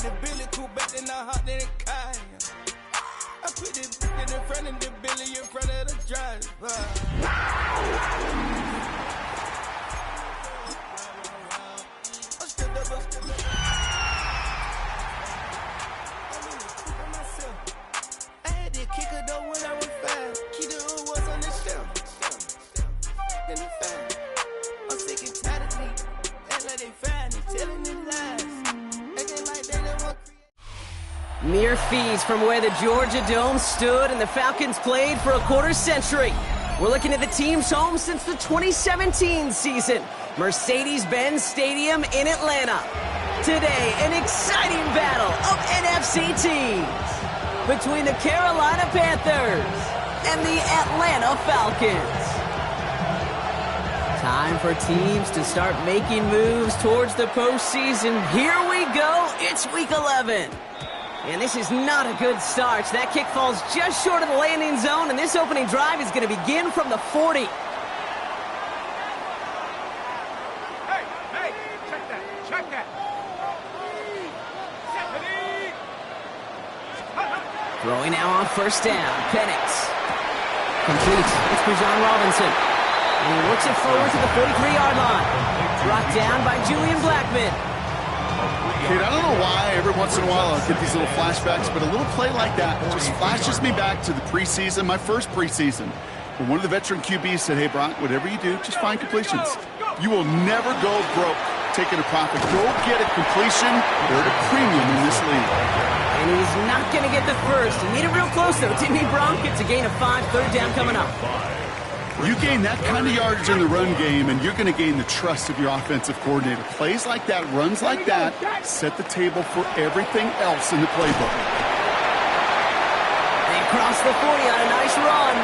the Billy cool back then I hopped in the car. I put the in front of the Billy in front of the driver. I had that kicker though when I was 5. Keep the hood was on the shelf. Then the five. I'm sick and tired of me. Act like they find it, telling them lies. Acting like they don't want Mere fees from where the Georgia Dome stood and the Falcons played for a quarter century. We're looking at the team's home since the 2017 season, Mercedes-Benz Stadium in Atlanta. Today, an exciting battle of NFC teams between the Carolina Panthers and the Atlanta Falcons. Time for teams to start making moves towards the postseason. Here we go. It's Week 11. And this is not a good start. That kick falls just short of the landing zone, and this opening drive is going to begin from the 40. Hey, check that. Throwing now on first down. Penix. Complete. It's Bijan Robinson. And he works it forward to the 43-yard line. Brought down by Julian Blackmon. Kid, I don't know why every once in a while I'll get these little flashbacks, but a little play like that just flashes me back to the preseason, my first preseason. When one of the veteran QBs said, hey, Brock, whatever you do, just find completions. You will never go broke taking a profit. Go get a completion. They're at a premium in this league. And he's not going to get the first. He made it real close, though. Timmy Brown gets a gain of 5, third down coming up. You gain that kind of yardage in the run game, and you're going to gain the trust of your offensive coordinator. Plays like that, runs like that, set the table for everything else in the playbook. They cross the 40 on a nice run.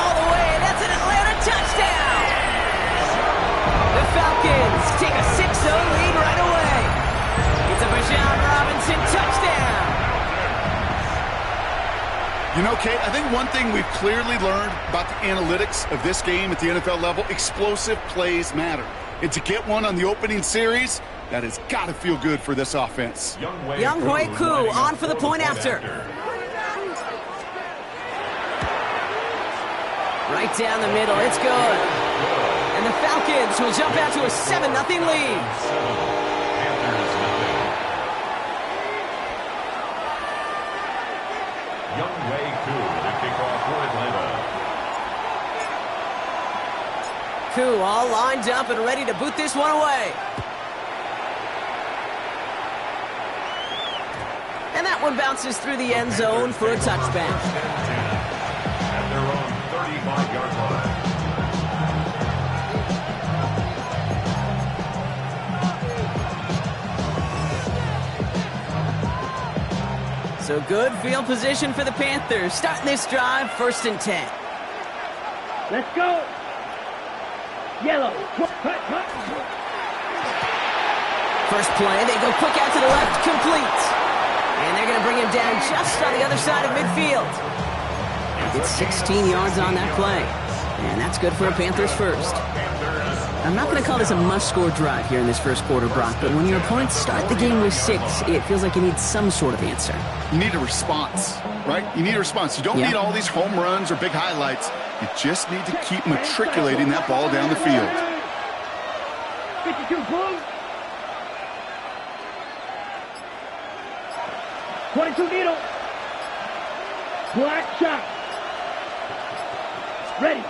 All the way, that's an Atlanta touchdown! The Falcons take a 6-0 lead right away. It's a Bijan Robinson touchdown. You know, Kate, I think one thing we've clearly learned about the analytics of this game at the NFL level, explosive plays matter. And to get one on the opening series, that has got to feel good for this offense. Younghoe Koo on for the point after. Right down the middle, it's good. And the Falcons will jump out to a 7-0 lead. Koo all lined up and ready to boot this one away. And that one bounces through the end zone for a touchback. At their own 35-yard line. So good field position for the Panthers. Starting this drive, 1st and 10. Let's go. Yellow. First play, they go quick out to the left, complete. And they're going to bring him down just on the other side of midfield. It's 16 yards on that play. And that's good for a Panthers first. I'm not going to call this a must-score drive here in this first quarter, Brock, but when your opponents start the game with 6, it feels like you need some sort of answer. You need a response, right? You need a response. You don't need all these home runs or big highlights. You just need to keep matriculating that ball down the field. 52 blue. 22 needle. Black shot. Ready.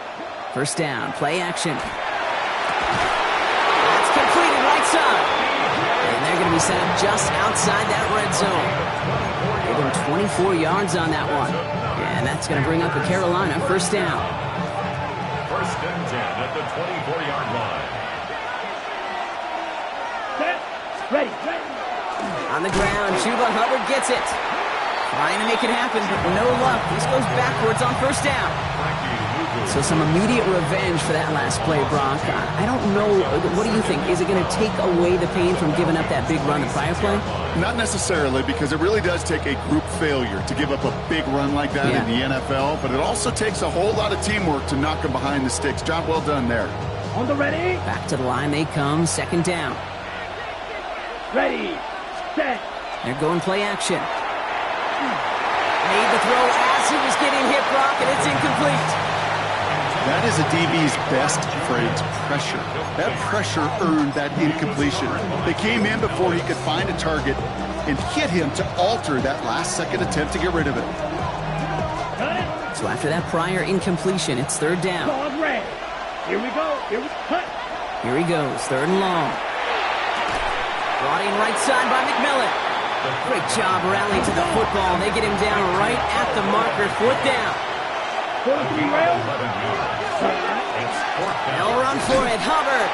First down, play action. That's completed right side. And they're going to be set up just outside that red zone. They've been 24 yards on that one. And that's going to bring up a Carolina first down. 1st and 10 at the 24-yard line. Set. Ready. On the ground, Chuba Hubbard gets it. Trying to make it happen, but no luck. This goes backwards on first down. So some immediate revenge for that last play, Brock. I don't know. What do you think? Is it going to take away the pain from giving up that big run the prior play? Not necessarily, because it really does take a group failure to give up a big run like that in the NFL, but it also takes a whole lot of teamwork to knock them behind the sticks. Job well done there. On the ready. Back to the line they come, 2nd down. Ready, set. They're going play action. Made the throw as he was getting hit, Brock, and it's incomplete. That is a DB's best phrase, pressure. That pressure earned that incompletion. They came in before he could find a target and hit him to alter that last-second attempt to get rid of it. So after that prior incompletion, it's third down. Ball red. Here we go. Cut. Here he goes, third and long. Brought in right side by McMillan. Great job rallying to the football. They get him down right at the marker, fourth down. 43 rail. They'll run for it, Hubbard.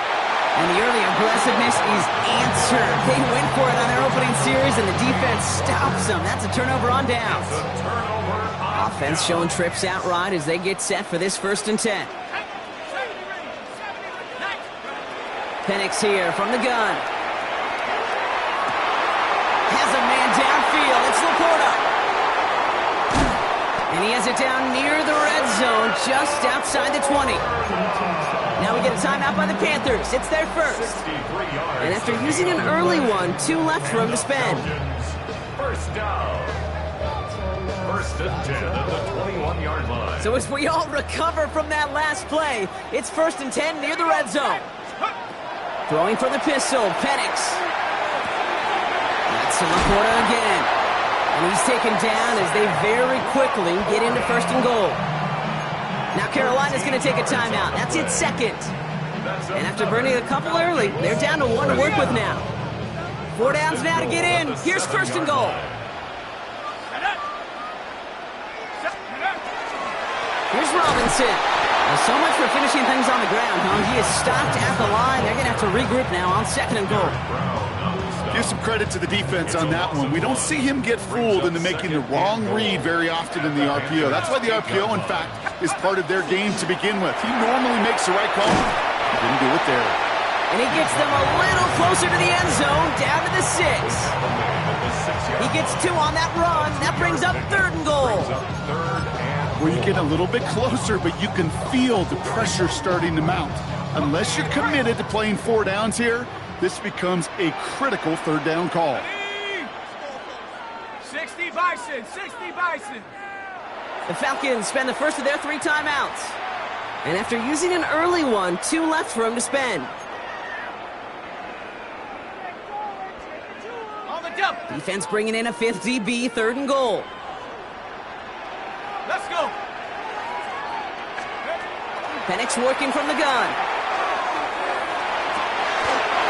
And the early aggressiveness is answered. They went for it on their opening series, and the defense stops them. That's a turnover on downs. Offense showing trips out right as they get set for this 1st and 10. Penix here from the gun. Has a man downfield. It's Laporta. And he has it down near the red zone, just outside the 20. Now we get a timeout by the Panthers. It's their first. And after using an early one, 2 left for him to spend. First down. 1st and 10 at the 21-yard line. So as we all recover from that last play, it's 1st and 10 near the red zone. Throwing for the pistol, Penix. That's Laporta again. And he's taken down as they very quickly get into 1st and goal. Now Carolina's going to take a timeout. That's its second. And after burning a couple early, they're down to 1 to work with now. 4 downs now to get in. Here's 1st and goal. Here's Robinson. Well, so much for finishing things on the ground, huh? He is stopped at the line. They're going to have to regroup now on 2nd and goal. Give some credit to the defense on that one. We don't see him get fooled into making the wrong read very often in the RPO. That's why the RPO, in fact, is part of their game to begin with. He normally makes the right call. He didn't do it there. And he gets them a little closer to the end zone, down to the 6. He gets 2 on that run. That brings up 3rd and goal. Where you get a little bit closer, but you can feel the pressure starting to mount. Unless you're committed to playing 4 downs here, this becomes a critical 3rd down call. 60 Bison, 60 Bison. The Falcons spend the first of their 3 timeouts. And after using an early one, 2 left for him to spend. On the double. Defense bringing in a 5th DB, 3rd and goal. Let's go. Penix working from the gun.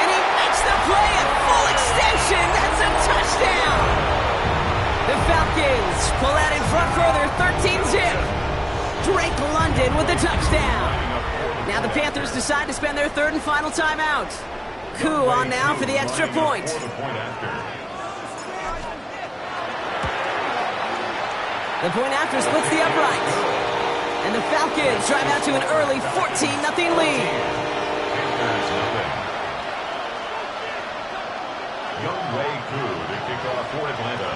And he makes the play at full extension. That's a touchdown. The Falcons pull out in front further, 13-zip. Drake London with the touchdown. Now the Panthers decide to spend their 3rd and final timeout. Koo on now for the extra point. The point after splits the upright. And the Falcons drive out to an early 14-0 lead. Youngway Koo to kick off for Atlanta.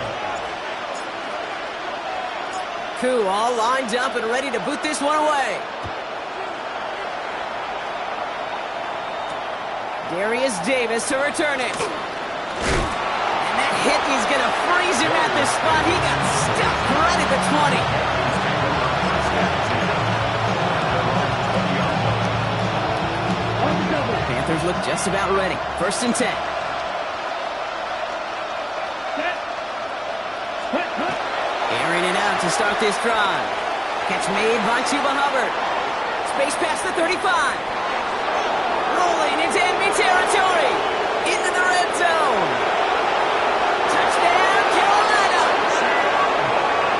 Koo all lined up and ready to boot this one away. Darius Davis to return it. And that hit, he's going to freeze him at this spot. He got stuck right at the 20. Panthers look just about ready. 1st and 10. Airing it out to start this drive. Catch made by Chuba Hubbard. Space past the 35. Rolling into enemy territory. Into the red zone. Touchdown, Carolina.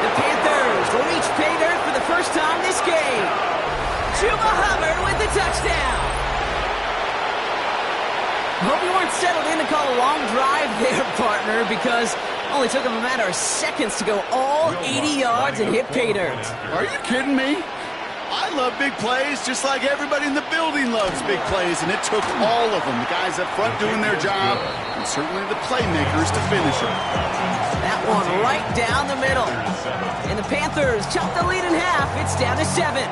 The Panthers reach pay dirt for the first time this game. Chuba Hubbard with the touchdown. Hope you weren't settled in to call a long drive there, partner, because it only took him a matter of seconds to go all 80 yards and hit pay dirt. Are you kidding me? I love big plays just like everybody in the building loves big plays, and it took all of them, the guys up front doing their job, and certainly the playmakers to finish it. That one right down the middle. And the Panthers chop the lead in half. It's down to 7.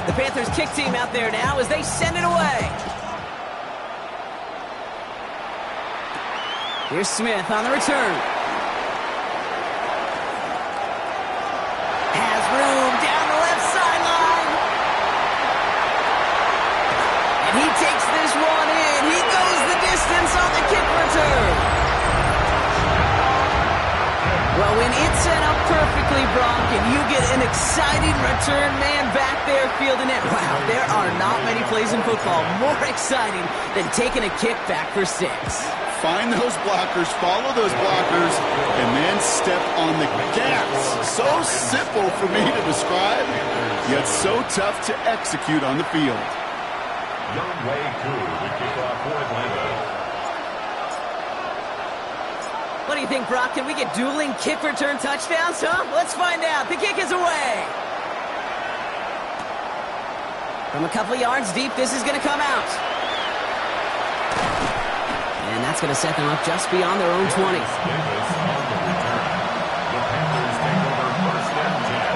The Panthers kick team out there now as they send it away. Here's Smith on the return. Has room down the left sideline. And he takes this one in. He goes the distance on the kick return. Well, when it's set up perfectly, Brock, and you get an exciting return man back there fielding it, wow, there are not many plays in football more exciting than taking a kick back for 6. Find those blockers, follow those blockers, and then step on the gas. So simple for me to describe, yet so tough to execute on the field. Young Way Koo to kick off for Atlanta. What do you think, Brock? Can we get dueling kick return touchdowns, huh? Let's find out. The kick is away. From a couple yards deep, this is going to come out. And that's going to set them up just beyond their own 20. The Panthers take over first and 10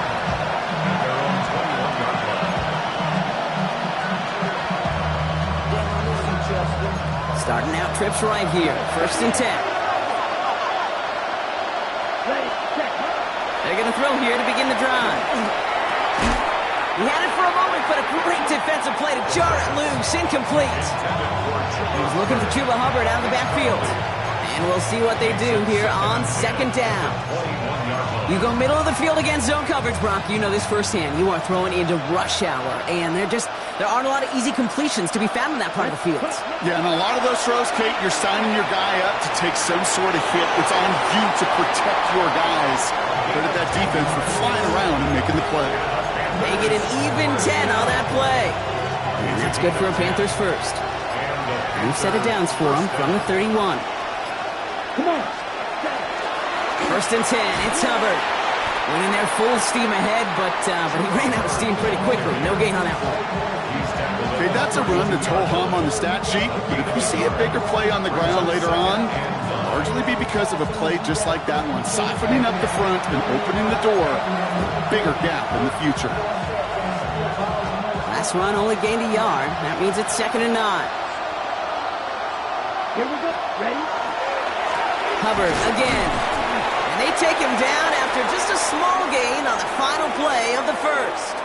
at their own 21-yard line. Starting out trips right here. First and 10. They're going to throw here to begin the drive. He had it for a moment, but a great defensive play to jar it loose. Incomplete. He was looking for Chuba Hubbard out of the backfield. And we'll see what they do here on second down. You go middle of the field against zone coverage, Brock. You know this firsthand. You are throwing into rush hour. And there aren't a lot of easy completions to be found in that part of the field. Yeah, and a lot of those throws, Kate, you're signing your guy up to take some sort of hit. It's on you to protect your guys. Credit that defense for flying around and making the play. They get an even 10 on that play. And that's good for a Panthers first. New set of downs for them from the 31. Come on. First and 10, it's Hubbard. Winning there full steam ahead, but he ran out of steam pretty quickly. No gain on that one. Okay, that's a run that's ho-hum on the stat sheet, but if you see a bigger play on the ground later on, it'll largely be because of a play just like that one, softening up the front and opening the door for a bigger gap in the future. Last run only gained a yard. That means it's second and 9. Here we go. Ready? Hubbard again. And they take him down after just a small gain on the final play of the first.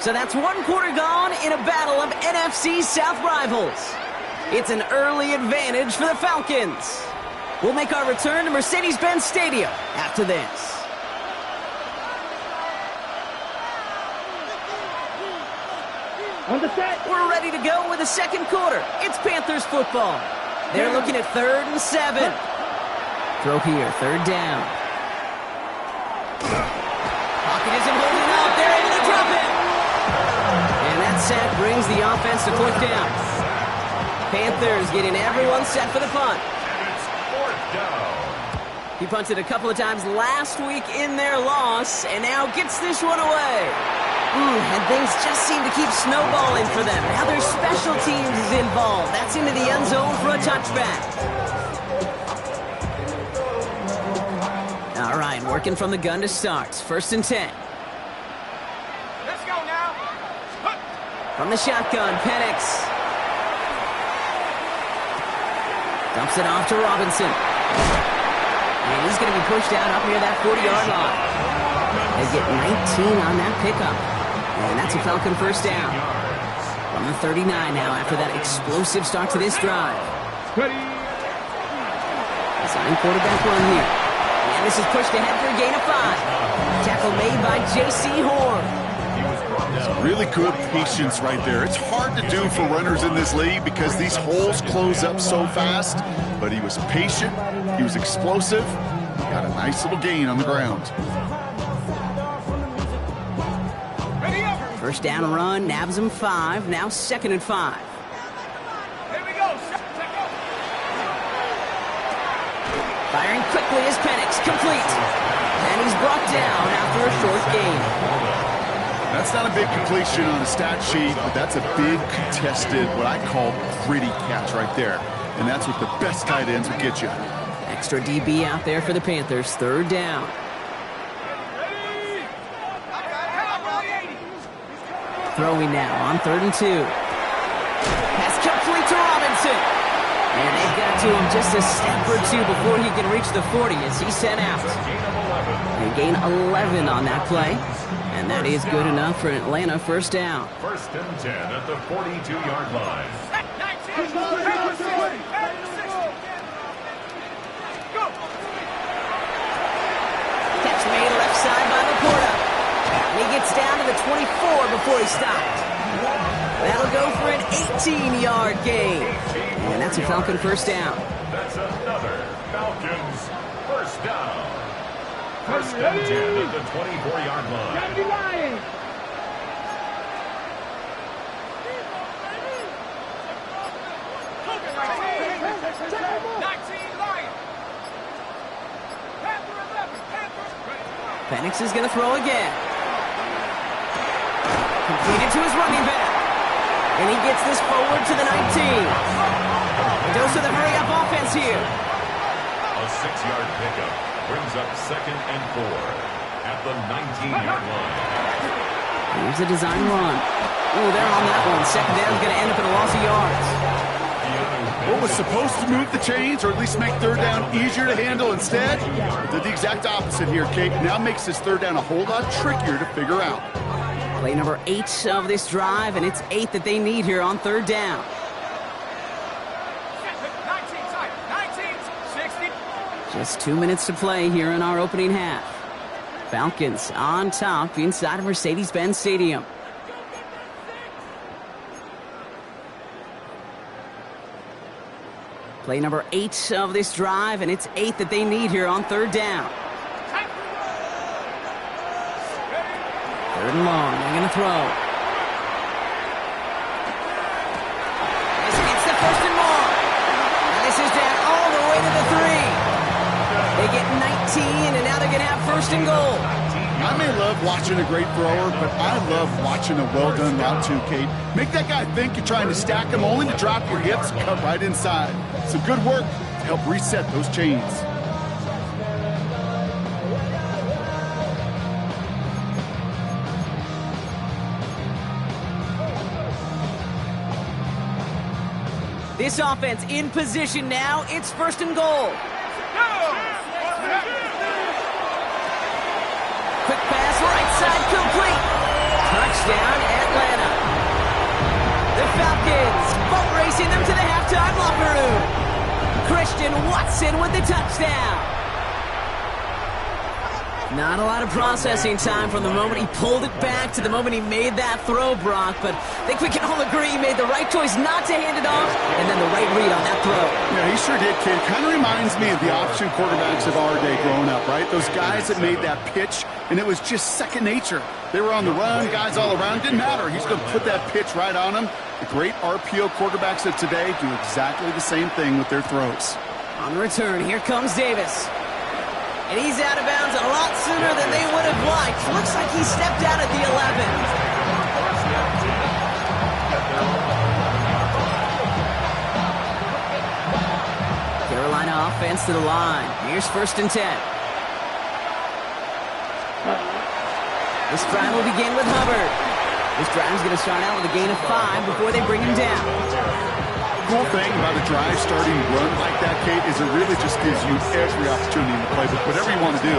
So that's one quarter gone in a battle of NFC South rivals. It's an early advantage for the Falcons. We'll make our return to Mercedes-Benz Stadium after this. On the set. We're ready to go with the second quarter. It's Panthers football. They're looking at 3rd and 7. Throw here, 3rd down. Pocket isn't holding up. They're able to drop it. And that sack brings the offense to 4th down. Panthers getting everyone set for the punt. And it's 4th down. He punted a couple of times last week in their loss, and now gets this one away. And things just seem to keep snowballing for them. Now their special teams is involved. That's into the end zone for a touchback. All right, working from the gun to start. 1st and 10. Let's go now. From the shotgun, Penix. Dumps it off to Robinson. And he's going to be pushed out up near that 40-yard line. They get 19 on that pickup. And that's a Falcon first down. From the 39 now after that explosive start to this drive. Ready. Design quarterback run here. And this is pushed ahead for a gain of 5. Tackle made by J.C. Horn. Really good patience right there. It's hard to do for runners in this league because these holes close up so fast. But he was patient. He was explosive. He got a nice little gain on the ground. First down run, nabs him 5. Now 2nd and 5. Here we go. Firing quickly is Penix, complete. And he's brought down after a short gain. That's not a big completion on the stat sheet, but that's a big contested, what I call gritty catch right there. And that's what the best tight ends will get you. Extra DB out there for the Panthers. 3rd down. Throwing now on 3rd and 2. Pass complete to Robinson. And they've got to him just a step or two before he can reach the 40 as he's sent out. They gain 11 on that play, and that is good enough for an Atlanta first down. First and 10 at the 42-yard line. Catch made left side by Laporta. And he gets down to the 24 before he stopped. That'll go for an 18-yard gain. And that's a Falcon first down. That's another Falcons first down. First and 10 at the 24-yard line. Gotta be lying. Penix is going to throw again. Completed to his running back. And he gets this forward to the 19. Goes to the hurry-up offense here. A 6-yard pickup brings up 2nd and 4 at the 19-yard line. Here's a design run. Oh, they're on that one. Second down is going to end up in a loss of yards. What was supposed to move the chains, or at least make third down easier to handle instead, did the exact opposite here, Kate. Now makes this third down a whole lot trickier to figure out. Play number 8 of this drive, and it's 8 that they need here on third down. 19, 60. Just 2 minutes to play here in our opening half. Falcons on top inside of Mercedes-Benz Stadium. Play number 8 of this drive, and it's 8 that they need here on third down. Third and long, they're going to throw. It's the first and long. And this is down all the way to the 3. They get 19, and now they're going to have first and goal. I may love watching a great thrower, but I love watching a well-done route too, Kate. Make that guy think you're trying to stack him only to drop your hips and cut right inside. Some good work to help reset those chains. This offense in position now. It's first and goal. Quick pass, right side, complete. Touchdown, Atlanta. The Falcons boat racing them to the halftime locker room. Christian Watson with the touchdown. Not a lot of processing time from the moment he pulled it back to the moment he made that throw, Brock. But I think we can all agree he made the right choice not to hand it off, and then the right read on that throw. Yeah, he sure did, kid. Kind of reminds me of the option quarterbacks of our day growing up, right? Those guys that made that pitch, and it was just second nature. They were on the run, guys all around. Didn't matter. He's going to put that pitch right on them. The great RPO quarterbacks of today do exactly the same thing with their throws. On the return, here comes Davis. And he's out of bounds a lot sooner than they would have liked. Looks like he stepped out at the 11. Carolina offense to the line. Here's first and 10. This drive will begin with Hubbard. This drive is going to start out with a gain of 5 before they bring him down. The cool thing about a drive starting run like that, Kate, is it really just gives you every opportunity to play with whatever you want to do.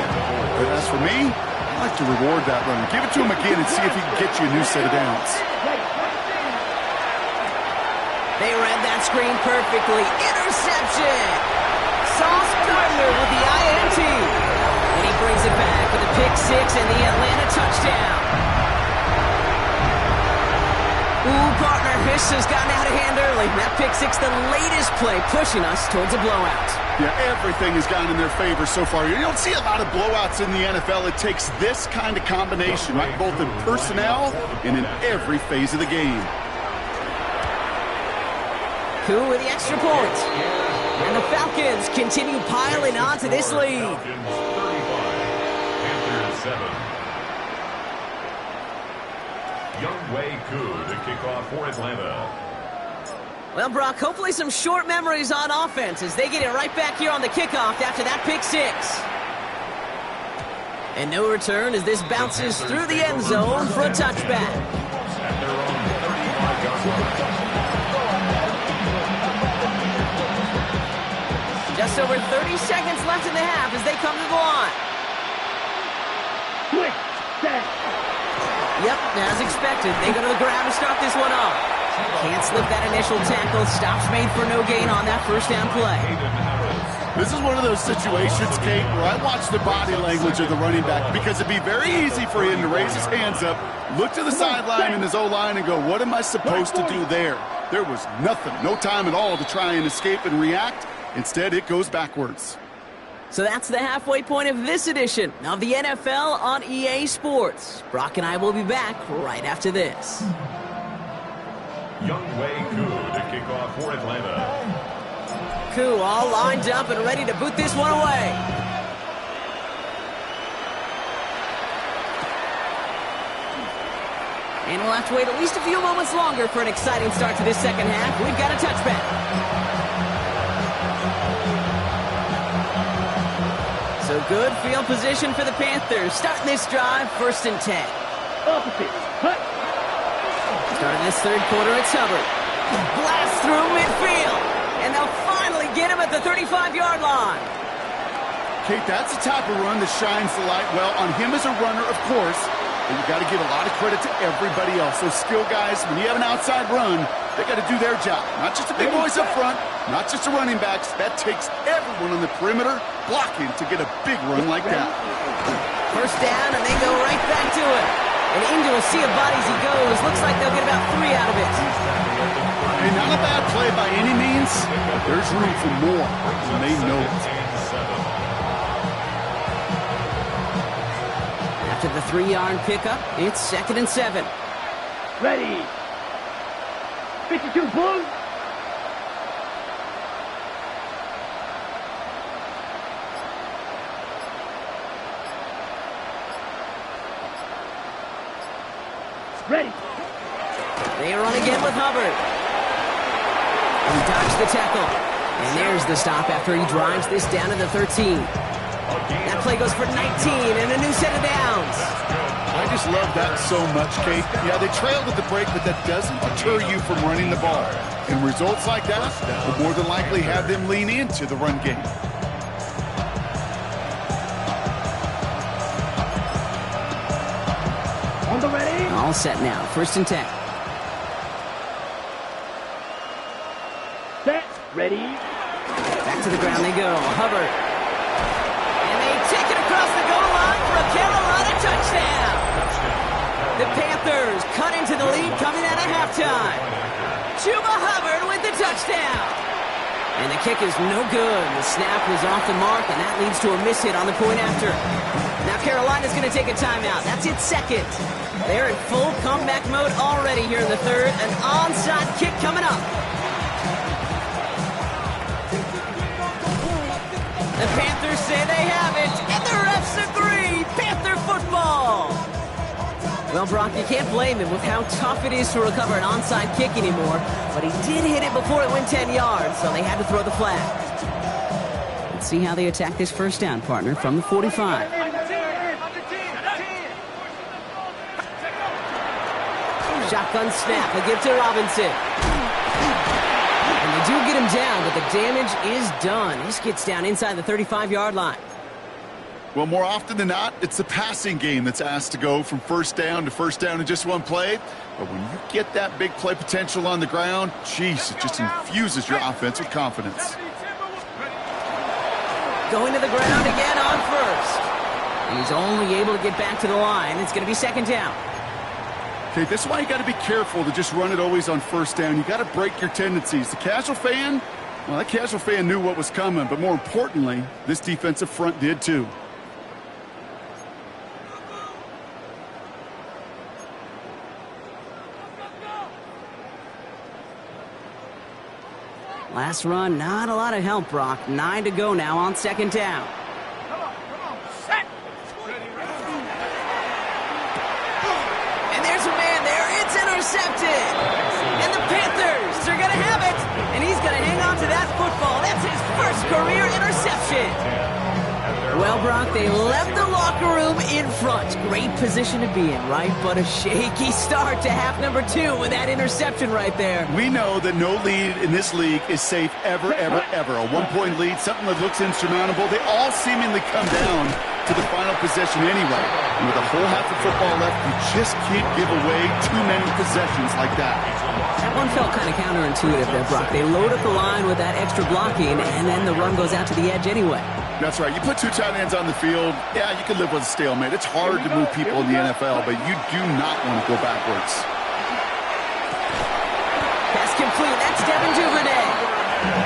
But as for me, I like to reward that run. Give it to him again and see if he can get you a new set of downs. They read that screen perfectly. Interception! Sauce Gardner with the INT. And he brings it back with a pick 6 and the Atlanta touchdown. Ooh, partner, this has gotten out of hand early. That pick 6, the latest play, pushing us towards a blowout. Yeah, everything has gone in their favor so far. You don't see a lot of blowouts in the NFL. It takes this kind of combination, right? Both in personnel and in every phase of the game. Koo with the extra point. And the Falcons continue piling on to this lead. Falcons 35, Panthers 7. Younghoe Koo to kick off for Atlanta. Well, Brock, hopefully some short memories on offense as they get it right back here on the kickoff after that pick 6. And no return as this bounces through the end zone for a touchback. At their own 35-yard line. over 30 seconds left in the half as they come to the line. Quick, set. Yep, as expected, they go to the ground to start this one off. Can't slip that initial tackle. Stops made for no gain on that first down play. This is one of those situations, Kate, where I watch the body language of the running back because it'd be very easy for him to raise his hands up, look to the sideline in his O-line and go, what am I supposed to do there? There was nothing, no time at all to try and escape and react. Instead, it goes backwards. So that's the halfway point of this edition of the NFL on EA Sports. Brock and I will be back right after this. Young Wei Koo to kick off for Atlanta. Koo all lined up and ready to boot this one away. And we'll have to wait at least a few moments longer for an exciting start to this second half. We've got a touchback. So good field position for the Panthers. Starting this drive, 1st and 10. Opposite. Cut. Starting this third quarter, it's Hubbard. Blast through midfield. And they'll finally get him at the 35-yard line. Kate, that's the type of run that shines the light well on him as a runner, of course. But you've got to give a lot of credit to everybody else. Those skill guys, when you have an outside run, they got to do their job. Not just the big boys up front, not just the running backs. That takes everyone on the perimeter blocking to get a big run like that. First down, and they go right back to it. And into a sea of bodies he goes. Looks like they'll get about 3 out of it. And not a bad play by any means. There's room for more, and they know it. After the 3-yard pickup, it's 2nd and 7. Ready. 52 Bulls. Ready. They run again with Hubbard. He dodged the tackle. And there's the stop after he drives this down to the 13. That play goes for 19 and a new set of downs. I just love that so much, Kate. Yeah, they trailed at the break, but that doesn't deter you from running the ball. And results like that will more than likely have them lean into the run game. On the ready. All set now. 1st and 10. Set. Ready. Back to the ground they go. Hubbard. And they take it across the goal line for a Carolina touchdown. The Panthers cut into the lead coming out of halftime. Chuba Hubbard with the touchdown. And the kick is no good. The snap was off the mark, and that leads to a miss hit on the point after. Now Carolina's going to take a timeout. That's its 2nd. They're in full comeback mode already here in the 3rd. An onside kick coming up. The Panthers say they have it, and the refs agree. Panther football. Well, Brock, you can't blame him with how tough it is to recover an onside kick anymore, but he did hit it before it went 10 yards, so they had to throw the flag. Let's see how they attack this first down, partner, from the 45. Shotgun snap, they give to Robinson. And they do get him down, but the damage is done. This gets down inside the 35-yard line. Well, more often than not, it's the passing game that's asked to go from first down to first down in just one play. But when you get that big play potential on the ground, geez, it just infuses your offense with confidence. Going to the ground again on 1st. And he's only able to get back to the line. It's going to be 2nd down. Okay, this is why you got to be careful to just run it always on first down. You got to break your tendencies. The casual fan, well, that casual fan knew what was coming, but more importantly, this defensive front did too. Last run, not a lot of help, Brock. 9 to go now on 2nd down. Come on, set. And there's a man there. It's intercepted. And the Panthers are going to have it. And he's going to hang on to that football. That's his first career interception. Well Well, Brock, they left the locker room in front. Great position to be in, right? But a shaky start to half number 2 with that interception right there. We know that no lead in this league is safe ever, ever, ever. A one-point lead, something that looks insurmountable. They all seemingly come down to the final possession anyway. And with a whole half of football left, you just can't give away too many possessions like that. That one felt kind of counterintuitive there, Brock. They load up the line with that extra blocking, and then the run goes out to the edge anyway. That's right. You put 2 tight ends on the field, yeah, you can live with a stalemate. It's hard to move people in the NFL, but you do not want to go backwards. Pass complete. That's Devin Duvernay.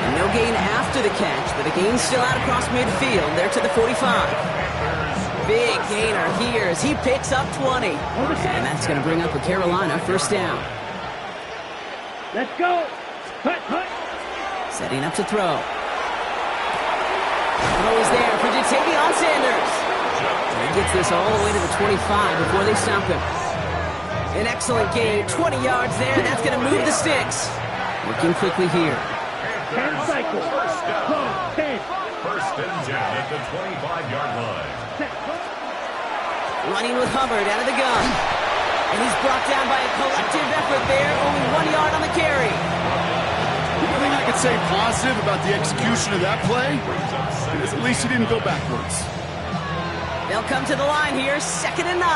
And no gain after the catch, but a gain still out across midfield. There to the 45. Big gainer here as he picks up 20. And that's going to bring up a Carolina first down. Let's go. Hut, hut. Setting up to throw. Throws there for Jatavion Sanders. And he gets this all the way to the 25 before they stop him. An excellent game, 20 yards there, and that's going to move the sticks. Working quickly here. 10 cycles. 10. First and 10 at the 25-yard line. Running with Hubbard out of the gun. And he's brought down by a collective effort there, only 1 yard on the carry. The only thing I could say positive about the execution of that play is at least he didn't go backwards. They'll come to the line here, 2nd and 9.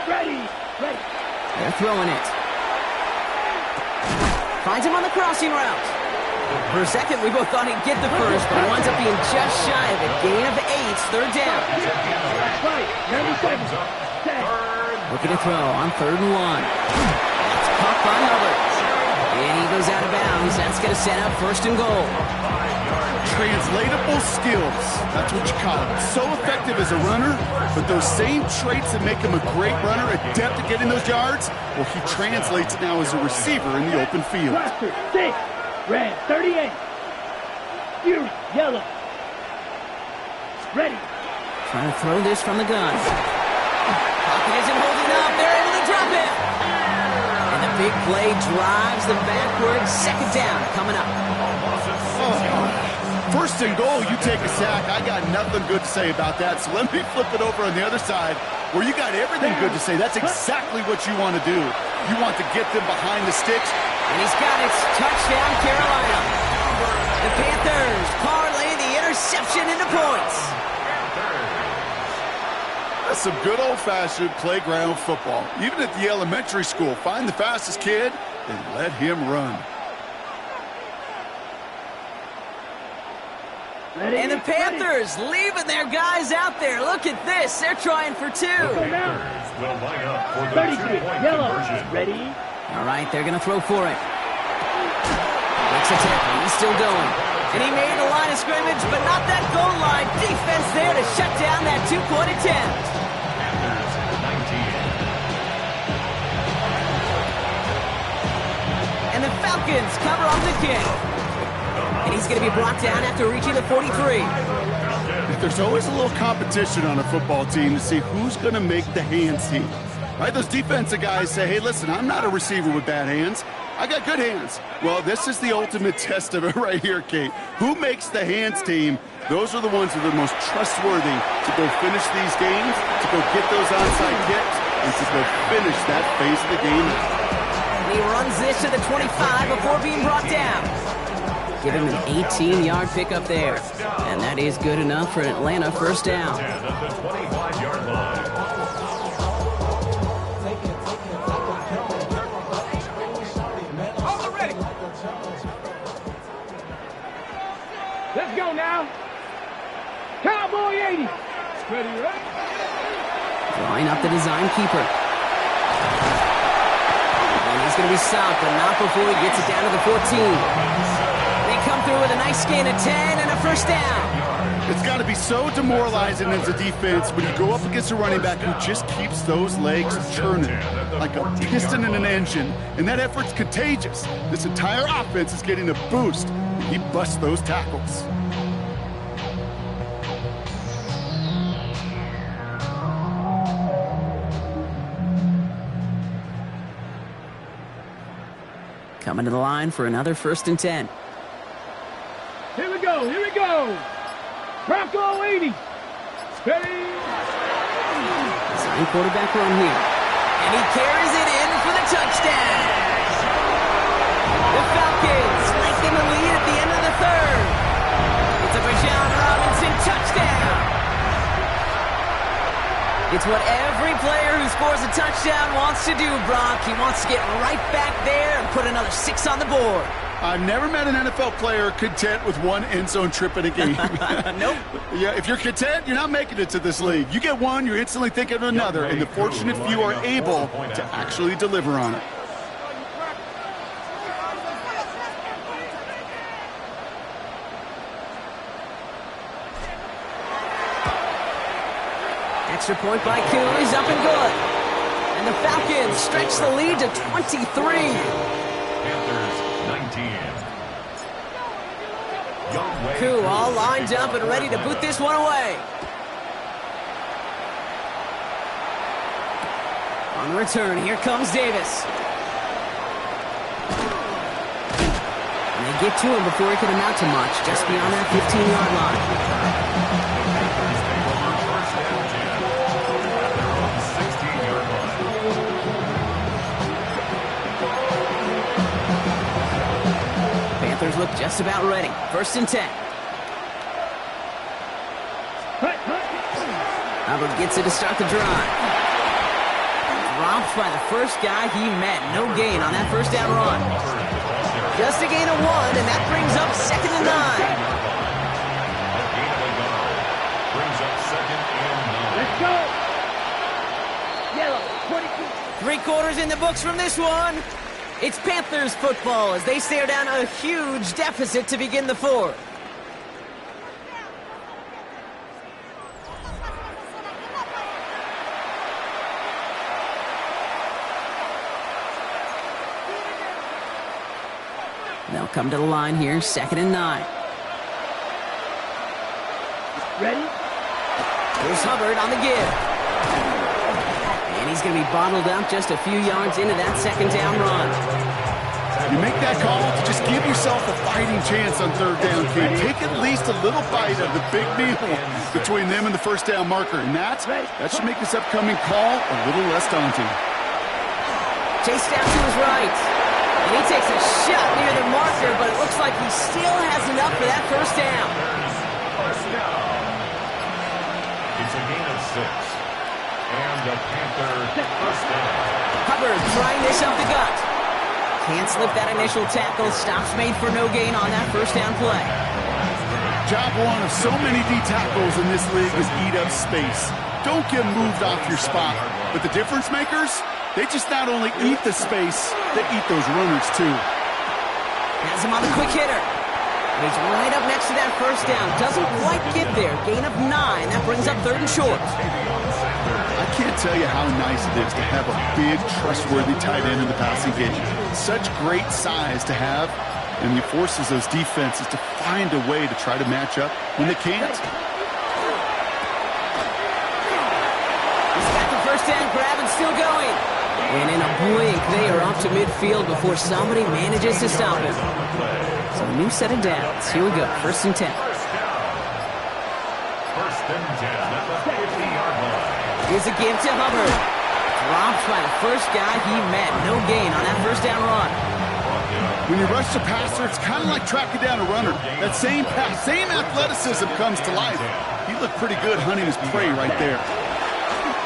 Ready. They're throwing it. Finds him on the crossing route. For a second, we both thought he'd get the first, but it winds up being just shy of a gain of 8, 3rd down. Right. 90 seconds. Looking to throw on 3rd and 1. That's caught by Hubbard. And he goes out of bounds. That's going to set up 1st and goal. Translatable skills. That's what you call it. So effective as a runner, but those same traits that make him a great runner, adept at getting those yards, well, he translates it now as a receiver in the open field. Cluster, 6. Red, 38. Fury, yellow. Ready. Trying to throw this from the gun. Pocket isn't holding up. They're able to drop it. And the big play drives them backwards. 2nd down coming up. First and goal, you take a sack. I got nothing good to say about that. So let me flip it over on the other side where you got everything good to say. That's exactly what you want to do. You want to get them behind the sticks. And he's got it. Touchdown, Carolina. The Panthers parlay the interception into points. That's some good old-fashioned playground football. Even at the elementary school, find the fastest kid and let him run. And the Panthers leaving their guys out there. Look at this. They're trying for 2. Panthers will line up for the 33. two-point Yellow. conversion. Ready. All right, they're going to throw for it. Makes a tackle. He's still going. And he made the line of scrimmage, but not that goal line. Defense there to shut down that 2-point attempt. And the Falcons cover off the kick. And he's going to be brought down after reaching the 43. There's always a little competition on a football team to see who's going to make the hands team. Right? Those defensive guys say, hey, listen, I'm not a receiver with bad hands. I got good hands. Well, this is the ultimate test of it right here, Kate. Who makes the hands team? Those are the ones who are the most trustworthy to go finish these games, to go get those onside kicks, and to go finish that phase of the game. And he runs this to the 25 before being brought down. Give him an 18-yard pickup there. And that is good enough for an Atlanta first down. At the 25-yard line. Let's go now. Cowboy 80. Ready, right? Drawing up the design keeper. And he's going to be stopped, but not before he gets it down to the 14. They come through with a nice gain of 10 and a first down. It's got to be so demoralizing as a defense when you go up against a running back who just keeps those legs churning like a piston in an engine. And that effort's contagious. This entire offense is getting a boost. He busts those tackles. Coming to the line for another 1st and 10. Here we go. Bronco 80. Steady. Same quarterback run here. And he carries it in for the touchdown. The Falcons lengthen the lead at the end of the third. It's a Bijan Robinson touchdown. It's what every player who scores a touchdown wants to do, Brock. He wants to get right back there and put another 6 on the board. I've never met an NFL player content with one end zone trip in a game. Nope. Yeah, if you're content, you're not making it to this league. You get one, you're instantly thinking of another, and the fortunate few are able to actually deliver on it. Extra point by Koo is up and good. And the Falcons stretch the lead to 23. Panthers 19. Koo all lined up and ready to boot this one away. On the return, here comes Davis. And they get to him before he can amount to much, just beyond that 15-yard line. Panthers look just about ready. 1st and 10. Hubbard gets it to start the drive. Dropped by the first guy he met. No gain on that first down run. Just a gain of 1, and that brings up 2nd and 9. Let's go. Yellow, 22. 3 quarters in the books from this one. It's Panthers football as they stare down a huge deficit to begin the 4th. They'll come to the line here, 2nd and 9. Ready? Here's Hubbard on the give. And he's going to be bottled up just a few yards into that 2nd down run. You make that call to just give yourself a fighting chance on 3rd down, kid. Take at least a little bite of the big meal between them and the 1st down marker. And that should make this upcoming call a little less daunting. Chase down to his right. And he takes a shot near the marker, but it looks like he still has enough for that 1st down. First down. It's a gain of 6. And the Panthers 1st down. Hubbard trying this up the gut. Can't slip that initial tackle. Stops made for no gain on that 1st down play. Job one of so many D tackles in this league is eat up space. Don't get moved off your spot. But the difference makers, they just not only eat the space, they eat those runners too. Has him on the quick hitter. And he's right up next to that 1st down. Doesn't quite get there. Gain of 9. That brings up 3rd and short. I can't tell you how nice it is to have a big, trustworthy tight end in the passing game. Such great size to have, and he forces those defenses to find a way to try to match up when they can't. He's got the 1st down grab and still going. And in a blink, they are up to midfield before somebody manages to stop him. So a new set of downs. Here we go. 1st and 10. 1st and 10 at the 50-yard line. Here's a give to Hubbard. Dropped by the first guy he met. No gain on that 1st down run. When you rush the passer, it's kind of like tracking down a runner. That same pass, same athleticism comes to life. He looked pretty good hunting his prey right there.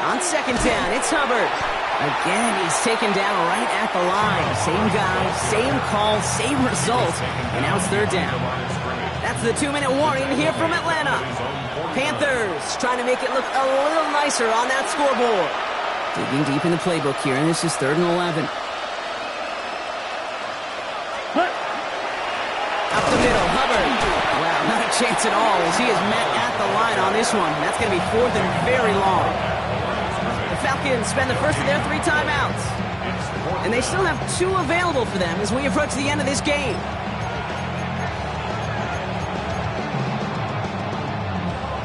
On 2nd down, it's Hubbard. Again, he's taken down right at the line. Same guy, same call, same result. And now it's 3rd down. That's the 2-minute warning here from Atlanta. Panthers trying to make it look a little nicer on that scoreboard. Digging deep in the playbook here, and this is 3rd and 11. Up the middle, Hubbard. Wow, not a chance at all as he is met at the line on this one. That's going to be 4th and very long. The Falcons spend the first of their 3 timeouts. And they still have 2 available for them as we approach the end of this game.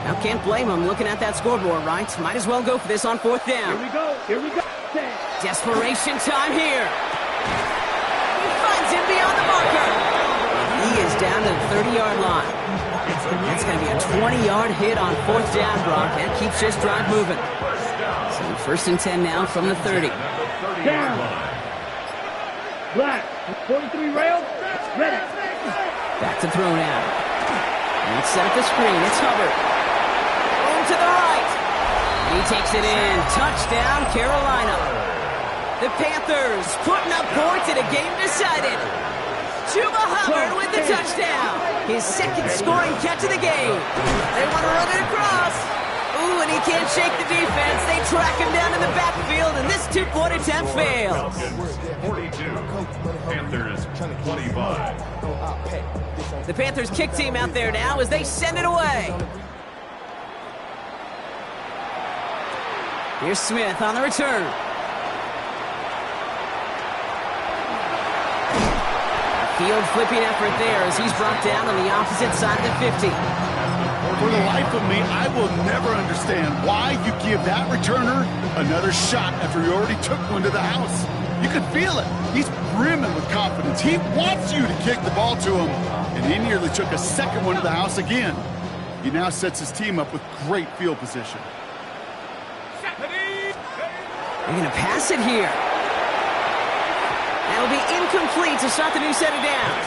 Now, can't blame him looking at that scoreboard, right? Might as well go for this on 4th down. Here we go. Here we go. Desperation time here. He finds him beyond the marker. And he is down to 30-yard line. That's going to be a 20-yard hit on 4th down, Brock. That keeps this drive moving. So 1st and 10 now from the 30. Down. Black. 43 rail. Ready. Back to throw now. And let's set up the screen. It's Hubbard. Room to the right. He takes it in. Touchdown, Carolina. The Panthers putting up points in a game decided. Chuba Hubbard with the touchdown. His 2nd scoring catch of the game. They want to run it across. Ooh, and he can't shake the defense. They track him down in the backfield, and this 2-point attempt fails. 42. Panthers 25. The Panthers kick team out there now as they send it away. Here's Smith on the return. Field flipping effort there as he's brought down on the opposite side of the 50. For the life of me, I will never understand why you give that returner another shot after he already took one to the house. You can feel it. He's brimming with confidence. He wants you to kick the ball to him, and he nearly took a 2nd one to the house again. He now sets his team up with great field position. They're going to pass it here. That'll be incomplete to start the new set of downs.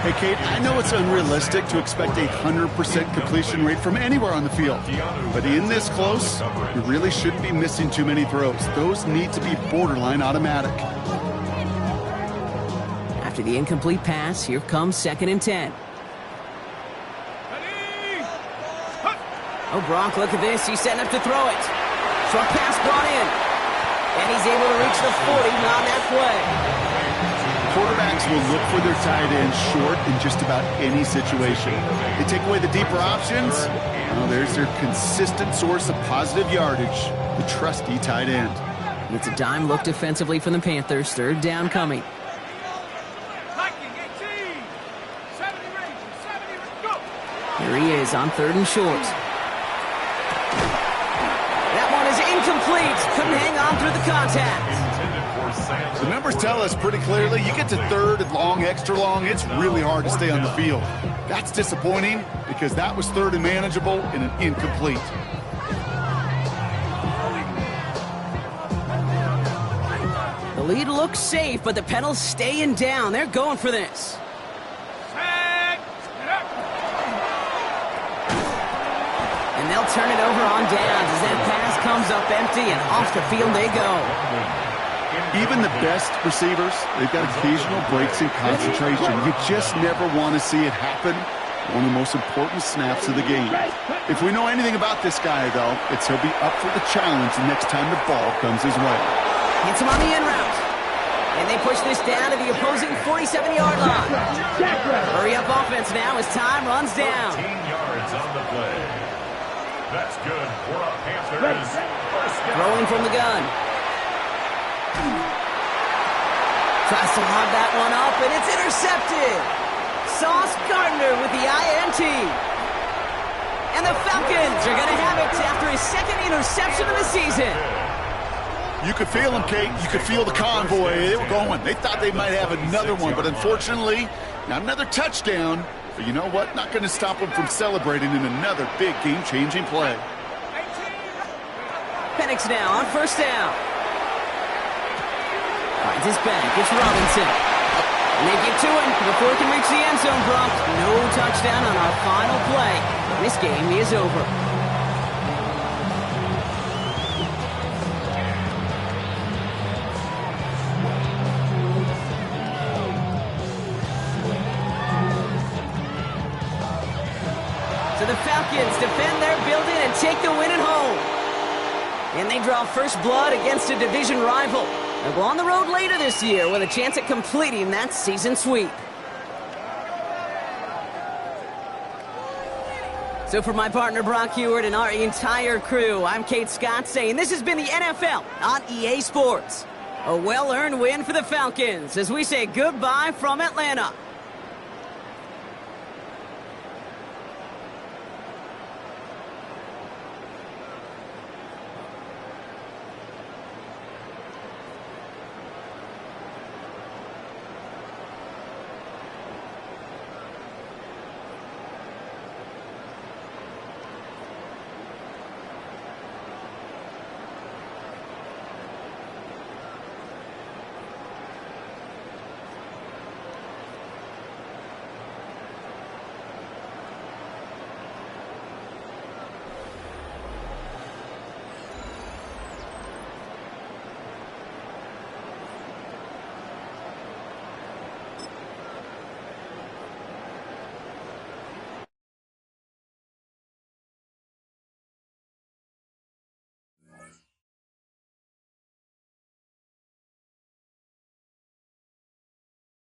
Hey, Kate, I know it's unrealistic to expect a 100% completion rate from anywhere on the field. But in this close, you really shouldn't be missing too many throws. Those need to be borderline automatic. After the incomplete pass, here comes 2nd and 10. Oh, Brock, look at this. He's setting up to throw it. Short pass brought in. And he's able to reach the 40 on that play. Quarterbacks will look for their tight end short in just about any situation. They take away the deeper options. Well, there's their consistent source of positive yardage, the trusty tight end. It's a dime look defensively from the Panthers. 3rd down coming. Here he is on 3rd and short. That one is incomplete. Couldn't hang on through the contact. The numbers tell us pretty clearly, you get to 3rd and long, extra long, it's really hard to stay on the field. That's disappointing because that was 3rd and manageable and an incomplete. The lead looks safe, but the pedals staying down. They're going for this. And they'll turn it over on downs as that pass comes up empty and off the field they go. Even the best receivers, they've got occasional breaks in concentration. You just never want to see it happen. One of the most important snaps of the game. If we know anything about this guy, though, it's he'll be up for the challenge the next time the ball comes his way. Gets him on the in route. And they push this down to the opposing 47-yard line. Hurry up offense now as time runs down. 14 yards on the play. That's good for a Panthers. Throwing from the gun. Tries to lob that one up, and it's intercepted. Sauce Gardner with the INT. And the Falcons are going to have it after his 2nd interception of the season. You could feel them, Kate. You could feel the convoy. They were going. They thought they might have another one, but unfortunately, not another touchdown. But you know what? Not going to stop them from celebrating in another big game-changing play. Penix now on 1st down. Finds his back. It's Robinson. And they get to him before he can reach the end zone, Brock. No touchdown on our final play. This game is over. So the Falcons defend their building and take the win at home. And they draw first blood against a division rival. They'll go on the road later this year with a chance at completing that season sweep. So for my partner Brock Heward and our entire crew, I'm Kate Scott saying this has been the NFL on EA Sports. A well-earned win for the Falcons as we say goodbye from Atlanta.